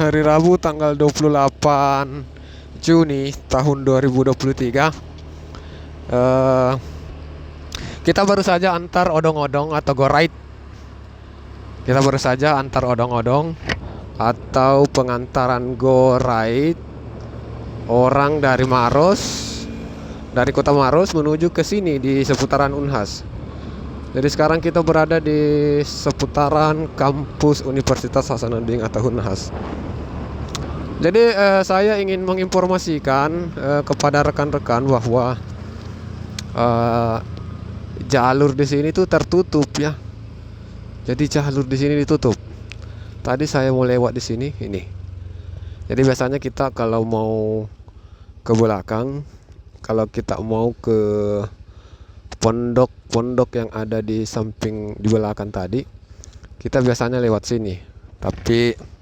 hari Rabu tanggal 28 Juni tahun 2023. Kita baru saja antar odong-odong atau go ride. Kita baru saja antar odong-odong atau pengantaran go ride orang dari Maros, dari kota Maros menuju ke sini di seputaran Unhas. Jadi sekarang kita berada di seputaran kampus Universitas Hasanuddin atau Unhas. Jadi saya ingin menginformasikan kepada rekan-rekan bahwa jalur di sini tuh tertutup ya. Jadi jalur di sini ditutup. Tadi saya mau lewat di sini ini. Jadi biasanya kita kalau mau ke belakang, kalau kita mau ke pondok yang ada di samping di belakang tadi, kita biasanya lewat sini. Tapi